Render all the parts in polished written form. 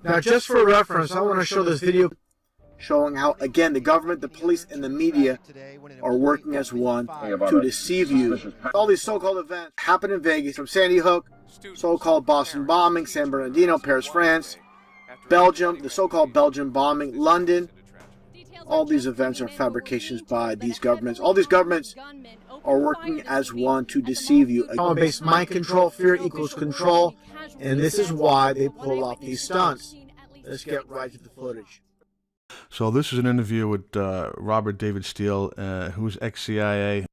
Now, just for reference, I want to show this video showing how, again, the government, the police, and the media are working as one to deceive you. All these so-called events happen in Vegas, from Sandy Hook, so-called Boston bombing, San Bernardino, Paris, France, Belgium, the so-called Belgian bombing, London. All these events are fabrications by these governments. All these governments are working as one to deceive you. Based mind control, fear equals control, and this is why they pull off these stunts. Let's get right to the footage. So this is an interview with Robert David Steele, who's ex-CIA.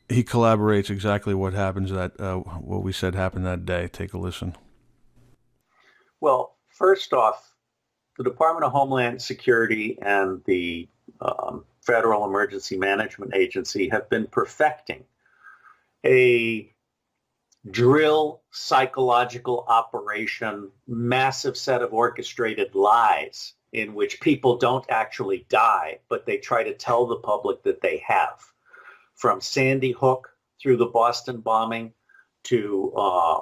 He collaborates exactly what happens what we said happened that day. Take a listen. Well, first off, the Department of Homeland Security and the Federal Emergency Management Agency have been perfecting a drill psychological operation, massive set of orchestrated lies in which people don't actually die, but they try to tell the public that they have. From Sandy Hook through the Boston bombing to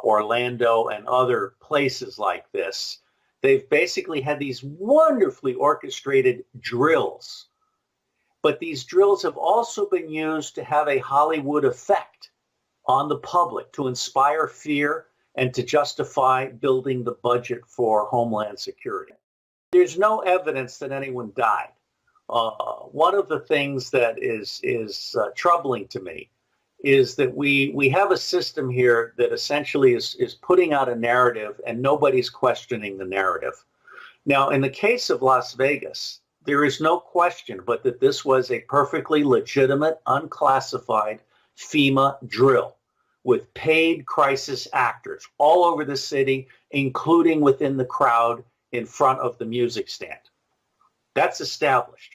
Orlando and other places like this, they've basically had these wonderfully orchestrated drills. But these drills have also been used to have a Hollywood effect on the public, to inspire fear and to justify building the budget for Homeland Security. There's no evidence that anyone died. One of the things that is troubling to me is that we have a system here that essentially is putting out a narrative and nobody's questioning the narrative. Now, in the case of Las Vegas, there is no question but that this was a perfectly legitimate, unclassified FEMA drill with paid crisis actors all over the city, including within the crowd in front of the music stand. That's established.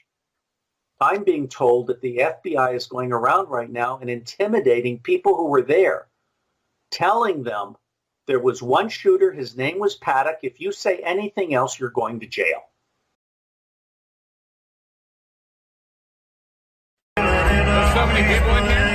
I'm being told that the FBI is going around right now and intimidating people who were there, telling them there was one shooter, his name was Paddock. If you say anything else, you're going to jail. There's so many people in here.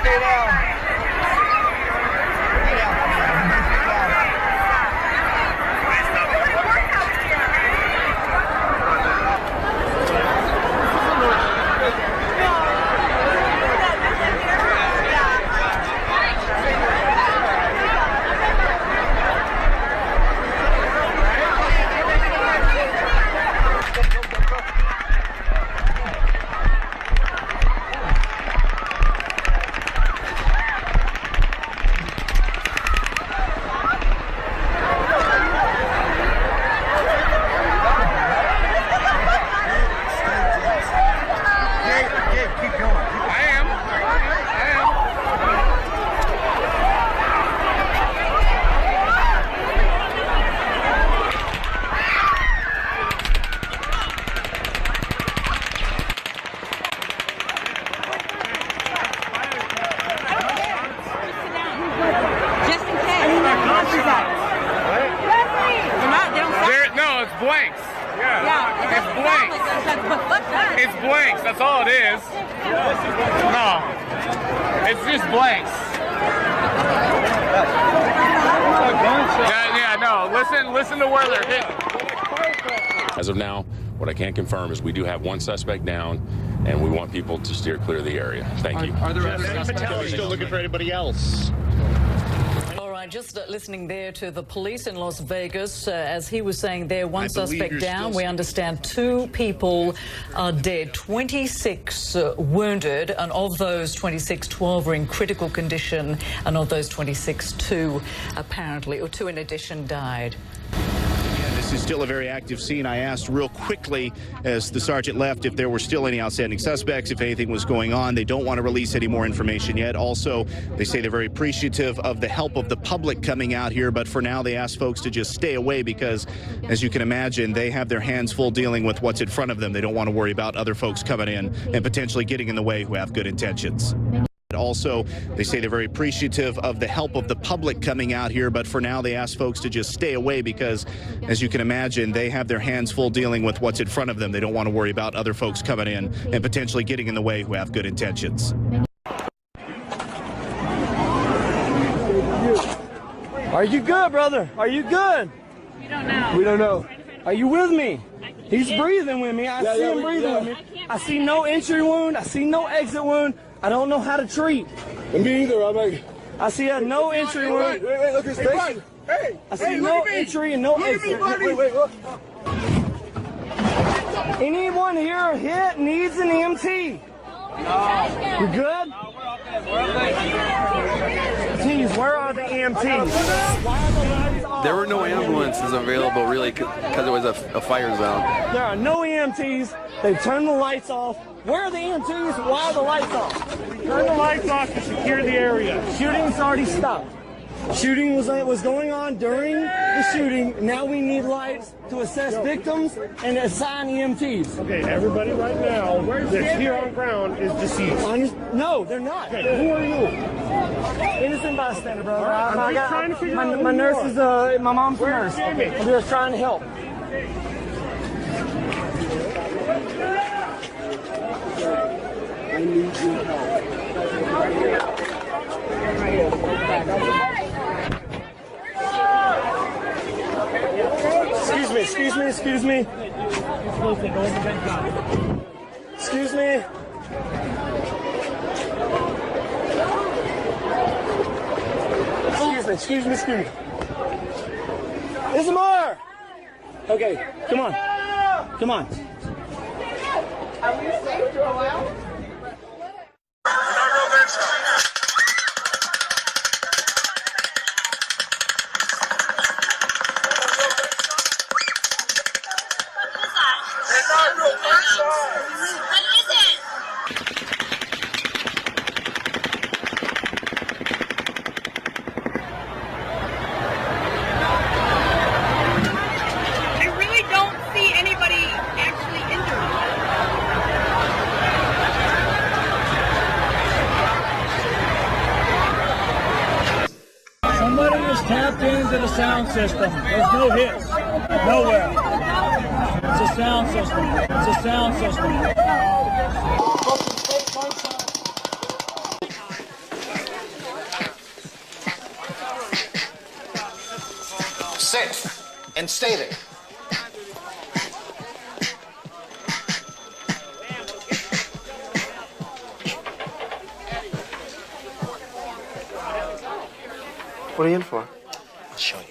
Stay down. Blanks. Yeah. It's blanks. It's blanks. That's all it is. No. It's just blanks. Yeah, no. Listen to where they're hitting. As of now, what I can confirm is we do have one suspect down, and we want people to steer clear of the area. Thank you. Are there other suspects? Are we still looking for anybody else? Just listening there to the police in Las Vegas, as he was saying there, one suspect down. We understand 2 people are dead, 26 wounded, and of those 26, 12 are in critical condition, and of those 26, 2 apparently, or 2 in addition, died. This is still a very active scene. I asked real quickly as the sergeant left if there were still any outstanding suspects, if anything was going on. They don't want to release any more information yet. Also, they say they're very appreciative of the help of the public coming out here, but for now they ask folks to just stay away because, as you can imagine, they have their hands full dealing with what's in front of them. They don't want to worry about other folks coming in and potentially getting in the way who have good intentions. Also, they say they're very appreciative of the help of the public coming out here, but for now they ask folks to just stay away because, as you can imagine, they have their hands full dealing with what's in front of them. They don't want to worry about other folks coming in and potentially getting in the way who have good intentions. Are you good, brother? Are you good? We don't know. We don't know. Are you with me? He's breathing with me. I see him breathing with me. I see no entry wound. I see no exit wound. I don't know how to treat. Me either. I'm like, I see no entry wound. Wait, look at his face. Hey, I see no entry and no exit. Wait, look. Anyone here hit needs an EMT. No. You good? Jeez, where are the EMTs? There were no ambulances available, really, because it was a fire zone. There are no EMTs. They've turned the lights off. Where are the EMTs? Why are the lights off? Turn the lights off to secure the area. Shooting's already stopped. Shooting was going on during the shooting. Now we need lights to assess victims and assign EMTs. Okay, everybody right now that's here on ground is deceased. No, they're not. Okay, who are you? Innocent bystander, brother. I'm just trying to figure out my nurse is my mom's a nurse. I'm just trying to help. I need your help. Excuse me. Excuse me. Excuse me. Excuse me. Ismar! Okay, come on. Come on. Are we safe to allow? Somebody was tapped into the sound system. There's no hits. Nowhere. It's a sound system. It's a sound system. Sit and stay there. What are you in for? I'll show you.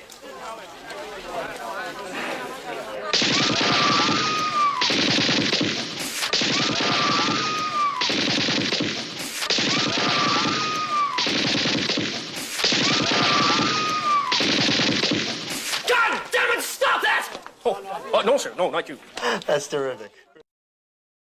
God damn it, stop that! Oh, no, sir, no, not you. That's terrific.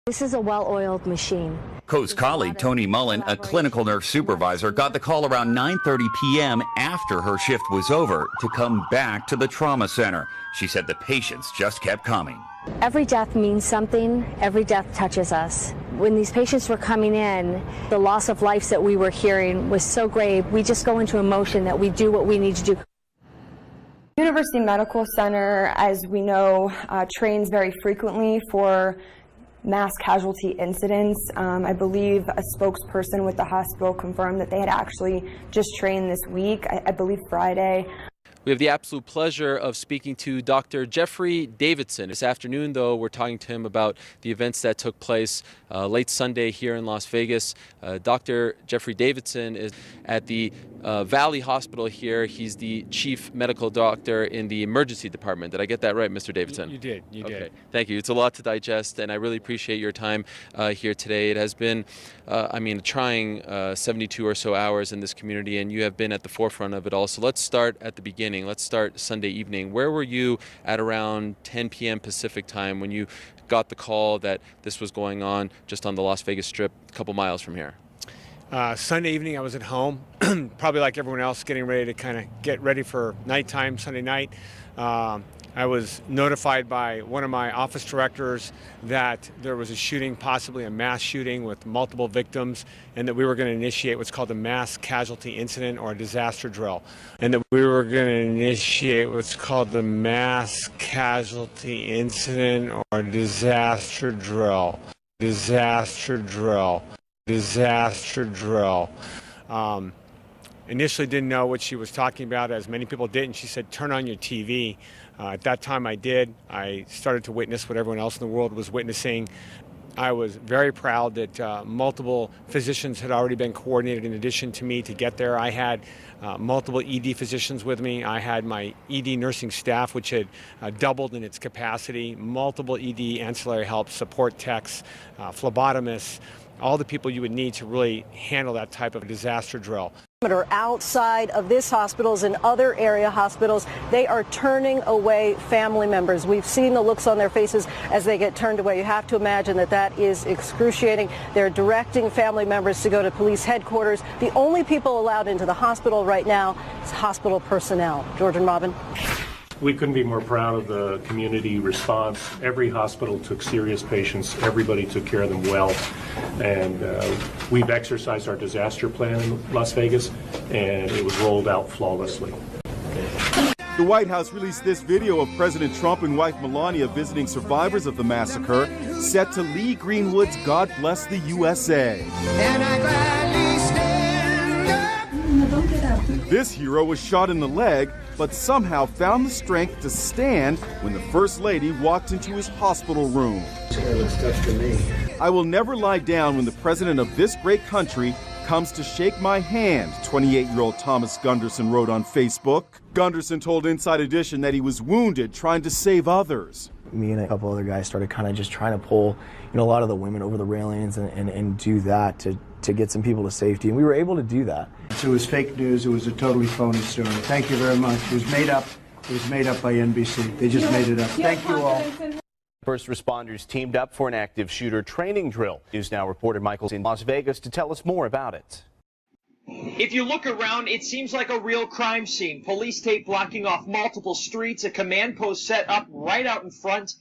This is a well-oiled machine. Coast colleague Tony Mullen, a clinical nurse supervisor, got the call around 9:30 p.m. after her shift was over to come back to the trauma center. She said the patients just kept coming. Every death means something. Every death touches us. When these patients were coming in, the loss of lives that we were hearing was so grave. We just go into emotion that we do what we need to do. University Medical Center, as we know, trains very frequently for mass casualty incidents. I believe a spokesperson with the hospital confirmed that they had actually just trained this week, I believe Friday. We have the absolute pleasure of speaking to Dr. Jeffrey Davidson. This afternoon, though, we're talking to him about the events that took place late Sunday here in Las Vegas. Dr. Jeffrey Davidson is at the Valley Hospital here. He's the chief medical doctor in the emergency department. Did I get that right, Mr. Davidson? You did. You did. Thank you. It's a lot to digest, and I really appreciate your time here today. It has been, a trying 72 or so hours in this community, and you have been at the forefront of it all. So let's start at the beginning. Let's start Sunday evening. Where were you at around 10 p.m. Pacific time when you got the call that this was going on just on the Las Vegas Strip a couple miles from here? Sunday evening, I was at home, probably like everyone else, getting ready to kind of get ready for nighttime Sunday night. I was notified by one of my office directors that there was a shooting, possibly a mass shooting with multiple victims, and that we were going to initiate what's called a mass casualty incident or a disaster drill. And that we were going to initiate what's called the mass casualty incident or disaster drill. Disaster drill. Disaster drill. Initially didn't know what she was talking about, as many people didn't. She said, turn on your TV. At that time I did. I started to witness what everyone else in the world was witnessing. I was very proud that multiple physicians had already been coordinated in addition to me to get there. I had multiple ED physicians with me. I had my ED nursing staff, which had doubled in its capacity, multiple ED ancillary help, support techs, phlebotomists, all the people you would need to really handle that type of disaster drill. Outside of this hospitals and other area hospitals, they are turning away family members. We've seen the looks on their faces as they get turned away. You have to imagine that that is excruciating. They're directing family members to go to police headquarters. The only people allowed into the hospital right now is hospital personnel. George and Robin. We couldn't be more proud of the community response. Every hospital took serious patients. Everybody took care of them well. And we've exercised our disaster plan in Las Vegas, and it was rolled out flawlessly. The White House released this video of President Trump and wife Melania visiting survivors of the massacre, set to Lee Greenwood's God Bless the USA. And I gladly stand up. This hero was shot in the leg, but somehow found the strength to stand when the First Lady walked into his hospital room. It looks tough to me. I will never lie down when the president of this great country comes to shake my hand, 28-year-old Thomas Gunderson wrote on Facebook. Gunderson told Inside Edition that he was wounded trying to save others. Me and a couple other guys started kind of just trying to pull, a lot of the women over the railings and do that to get some people to safety, and we were able to do that. It was fake news. It was a totally phony story. Thank you very much. It was made up. It was made up by NBC. They just made it up. Thank you all. First responders teamed up for an active shooter training drill. News Now reporter Michael's in Las Vegas to tell us more about it. If you look around, it seems like a real crime scene. Police tape blocking off multiple streets, a command post set up right out in front,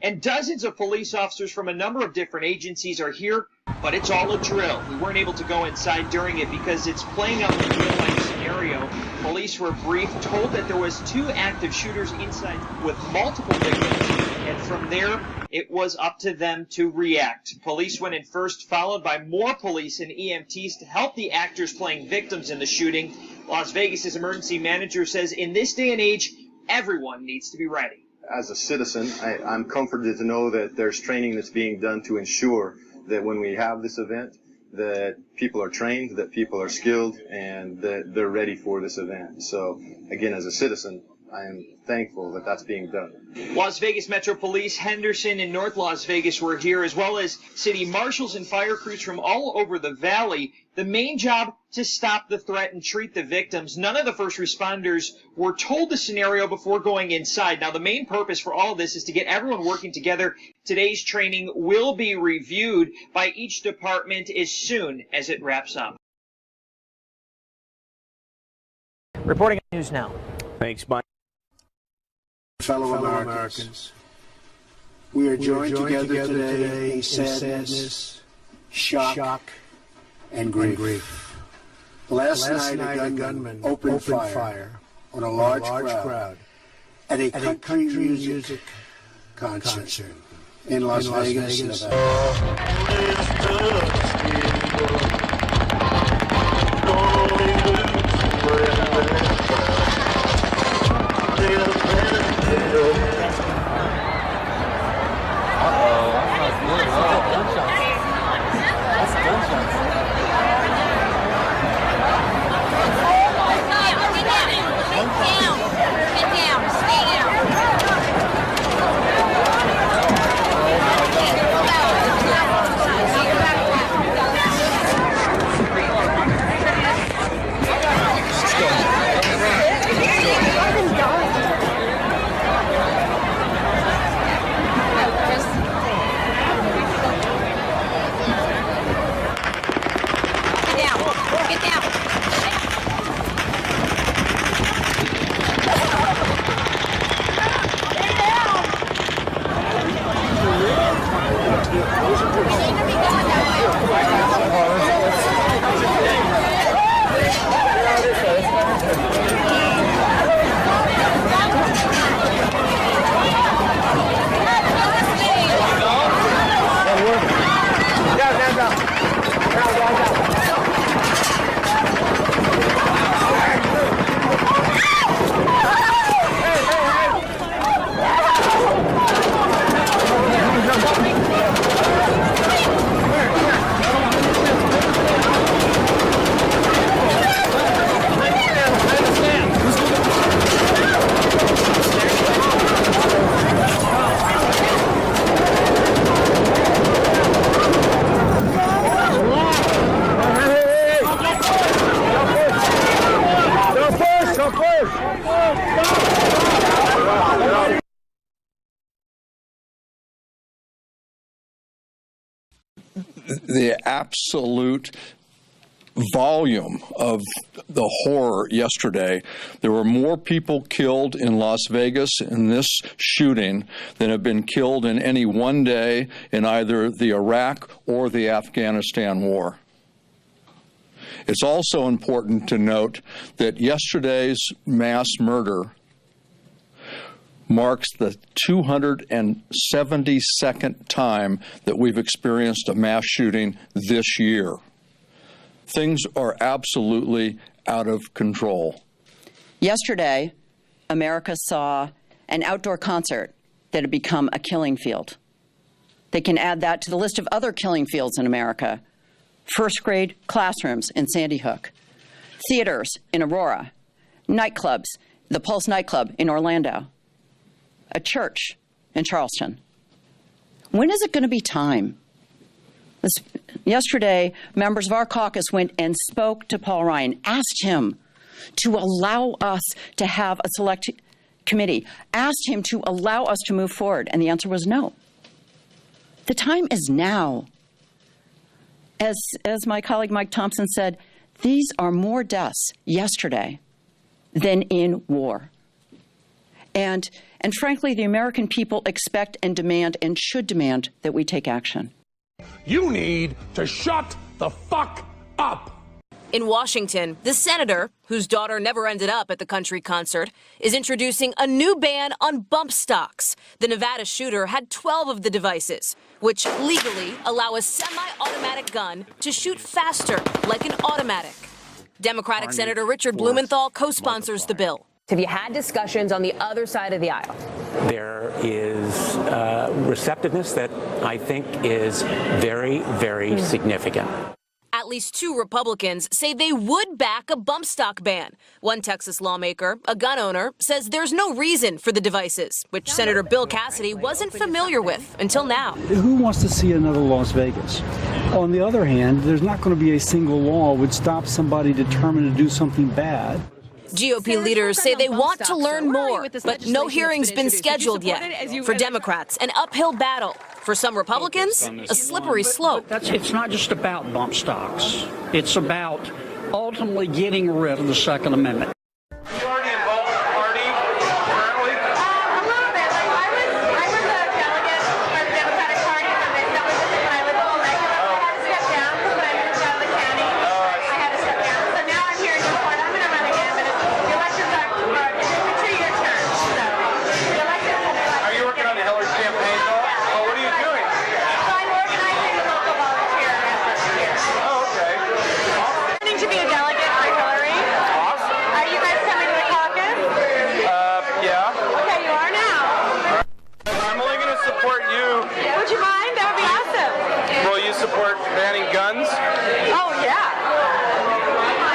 and dozens of police officers from a number of different agencies are here, but it's all a drill. We weren't able to go inside during it because it's playing out in a real-life scenario. Police were briefed, told that there was 2 active shooters inside with multiple victims, and from there, it was up to them to react. Police went in first, followed by more police and EMTs to help the actors playing victims in the shooting. Las Vegas's emergency manager says in this day and age, everyone needs to be ready. As a citizen, I'm comforted to know that there's training that's being done to ensure that when we have this event, that people are trained, that people are skilled, and that they're ready for this event. So, again, as a citizen, I am thankful that that's being done. Las Vegas Metro Police, Henderson, and North Las Vegas were here, as well as city marshals and fire crews from all over the valley. The main job, to stop the threat and treat the victims. None of the first responders were told the scenario before going inside. Now, the main purpose for all of this is to get everyone working together. Today's training will be reviewed by each department as soon as it wraps up. Reporting on News Now. Thanks, Mike. Fellow Americans, we are joined together today in sadness, shock, and grief. Last night, a gunman opened fire on a large crowd at a country music concert in Las Vegas, the absolute volume of the horror yesterday. There were more people killed in Las Vegas in this shooting than have been killed in any one day in either the Iraq or the Afghanistan war. It's also important to note that yesterday's mass murder marks the 272nd time that we've experienced a mass shooting this year. Things are absolutely out of control. Yesterday, America saw an outdoor concert that had become a killing field. They can add that to the list of other killing fields in America. First grade classrooms in Sandy Hook, theaters in Aurora, nightclubs, the Pulse nightclub in Orlando, a church in Charleston. When is it going to be time? Yesterday, members of our caucus went and spoke to Paul Ryan, asked him to allow us to have a select committee, asked him to allow us to move forward, and the answer was no. The time is now. As my colleague Mike Thompson said, these are more deaths yesterday than in war. And frankly, the American people expect and demand and should demand that we take action. You need to shut the fuck up. In Washington, the senator, whose daughter never ended up at the country concert, is introducing a new ban on bump stocks. The Nevada shooter had 12 of the devices, which legally allow a semi-automatic gun to shoot faster, like an automatic. Democratic Senator Richard Blumenthal co-sponsors the bill. Have you had discussions on the other side of the aisle? There is receptiveness that I think is very, very significant. At least 2 Republicans say they would back a bump stock ban. One Texas lawmaker, a gun owner, says there's no reason for the devices, which Senator Bill Cassidy wasn't familiar with until now. Who wants to see another Las Vegas? On the other hand, there's not going to be a single law that would stop somebody determined to do something bad. GOP leaders say they want to learn more, but no hearing's been scheduled yet. For Democrats, an uphill battle. For some Republicans, a slippery slope. It's not just about bump stocks. It's about ultimately getting rid of the Second Amendment. You already involved with the party currently? A little bit. Like I was a delegate for the Democratic Party when they started this when I lived in Temecula. I had to step down because when I moved out of the county, I had to step down. So now I'm here in Newport. I'm going to run again, but the elections are it's a 2-year term. So the elections will be like. Are you working on the Hillary campaign at all? Oh, what are you doing? So I'm organizing the local volunteer effort here. Oh, okay. Planning to be a delegate for Hillary. Awesome. Are you guys coming to the caucus? Yeah. Okay, you are now. I'm only going to support you. Would you mind? That would be awesome. Will you support banning guns? Oh, yeah.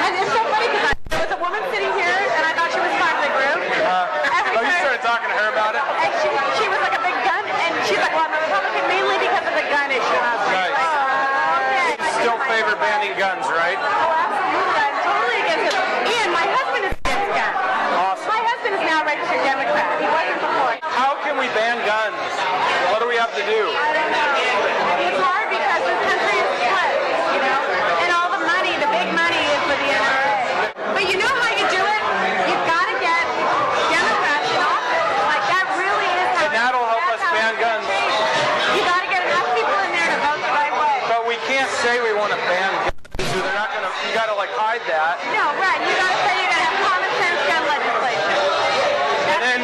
And it's so funny because there was a woman sitting here and I thought she was part of the group. You started talking to her about it? And she was like a big gun, and she's like, well, I'm a Republican mainly because of the gun issue. I was like, Nice. oh, okay. You still favor banning guns, right? Oh, absolutely. I'm totally against it. And my husband is against guns. Awesome. My husband is now a registered Democrat. He wasn't before. How can we ban guns? What do we have to do? I don't know. It's hard because this country is split, you know, and all the money, the big money is for the NRA. But you know how you do it? You've got to get Democrats in office. Like that really is how. And that'll help us ban guns. You got to get enough people in there to vote the right way. But we can't say we want to ban guns. So they're not going to. You got to like hide that. No, right. You got to say you're going to have common sense gun legislation. And then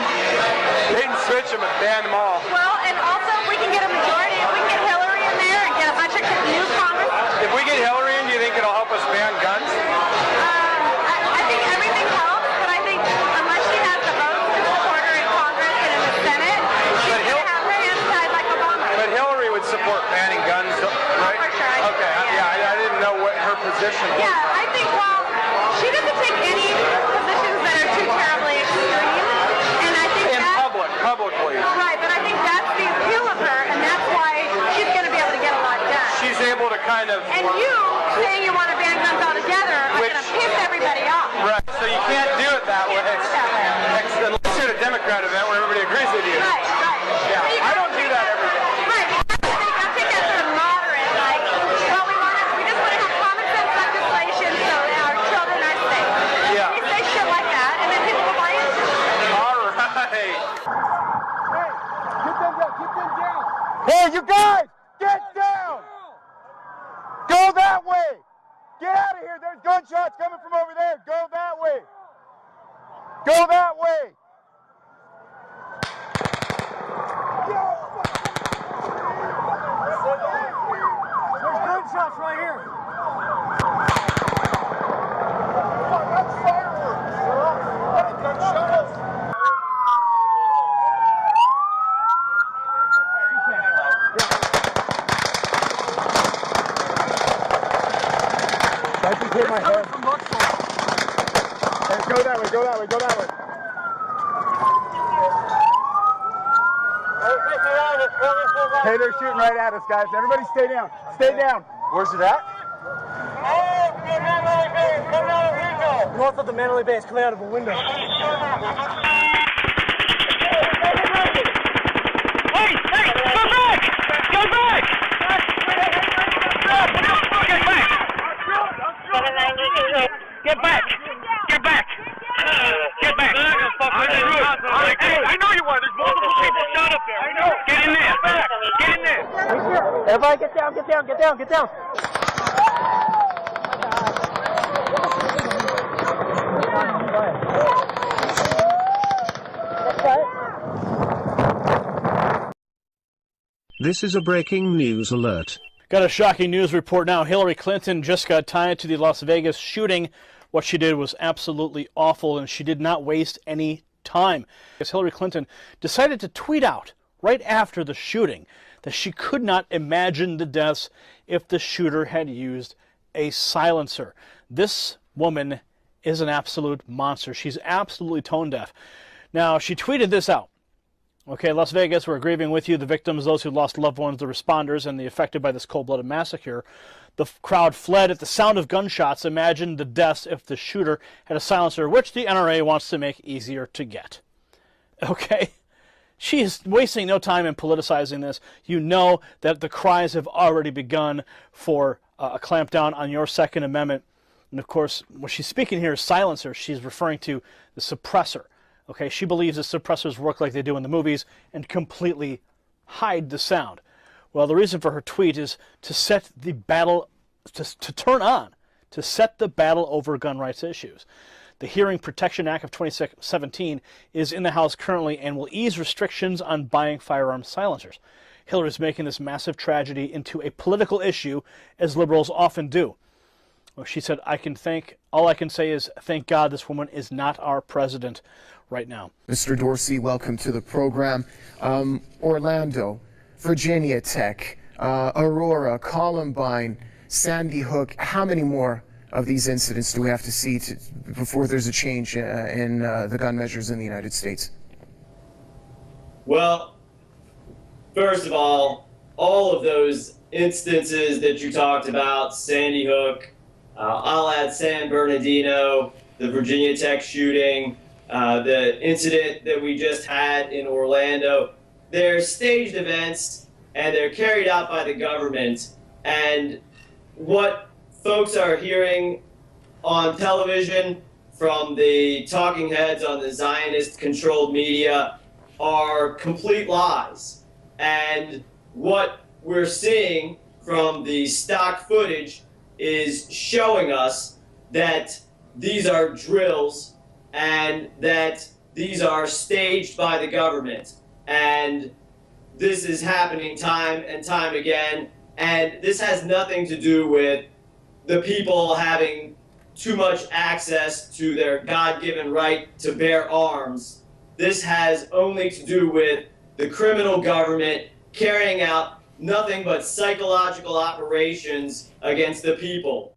bait and switch them and ban them all. Well, and also if we can get a majority, if we can get Hillary in there and get a bunch of new Congress. If we get Hillary in, do you think it'll help us ban guns? I think everything helps, but I think unless she has the votes to support her in Congress and in the Senate, she's going to have her hands tied like Obama. But Hillary would support banning guns, right? For sure. Okay, I didn't know what her position was. Yeah, I think, well, she doesn't take any positions that are too terribly extreme, and I think In publicly. Right, but I think that's the appeal of her, and that's why she's going to be able to get a lot done. She's able to kind of. And you saying you want to ban guns altogether are going to piss everybody off. Right, so you can't do it that way. Unless you're at a Democrat event where everybody agrees with you. Right. Yeah, I don't do that every day. Right, I think that's sort of moderate. Like, well, we just want to have common sense legislation so that our children are safe. Yeah. We say shit like that, and then people will buy into it. All right. Hey, you guys, get down! Go that way! Get out of here! There's gunshots coming from over there! Go that way! Go that way! There's gunshots right here. That's fireworks! What a gunshot! I just hit my head. Hey, go that way, go that way, go that way. Hey, they're shooting right at us, guys. Everybody stay down. Stay down. Where's it at? North of the Mandalay Bay, it's coming out of a window. Hey, go back! Go back! Get back! Get back! Get back! Hey, I know you are. There's multiple people shot up there. I know. Get in there. Get in there. Everybody get down, get down, get down, get down. This is a breaking news alert. Got a shocking news report now. Hillary Clinton just got tied to the Las Vegas shooting. What she did was absolutely awful, and she did not waste any time. Because Hillary Clinton decided to tweet out right after the shooting that she could not imagine the deaths if the shooter had used a silencer. This woman is an absolute monster. She's absolutely tone deaf. Now, she tweeted this out. Okay, Las Vegas, we're grieving with you, the victims, those who lost loved ones, the responders, and the affected by this cold-blooded massacre. The crowd fled at the sound of gunshots. Imagine the deaths if the shooter had a silencer, which the NRA wants to make easier to get. Okay? She is wasting no time in politicizing this. You know that the cries have already begun for a clampdown on your Second Amendment. And, of course, when she's speaking here, silencer, she's referring to the suppressor. Okay, she believes the suppressors work like they do in the movies and completely hide the sound. Well, the reason for her tweet is to set the battle, to turn on, to set the battle over gun rights issues. The Hearing Protection Act of 2017 is in the House currently and will ease restrictions on buying firearm silencers. Hillary is making this massive tragedy into a political issue, as liberals often do. Well, she said, all I can say is thank God this woman is not our president right now. Mr. Dorsey, welcome to the program. Orlando, Virginia Tech, Aurora, Columbine, Sandy Hook. How many more of these incidents do we have to see before there's a change in the gun measures in the United States? Well, first of all of those instances that you talked about, Sandy Hook, I'll add San Bernardino, the Virginia Tech shooting, the incident that we just had in Orlando. They're staged events and they're carried out by the government. And what folks are hearing on television from the talking heads on the Zionist-controlled media are complete lies. And what we're seeing from the stock footage is showing us that these are drills and that these are staged by the government. And this is happening time and time again. And this has nothing to do with the people having too much access to their God-given right to bear arms. This has only to do with the criminal government carrying out nothing but psychological operations against the people.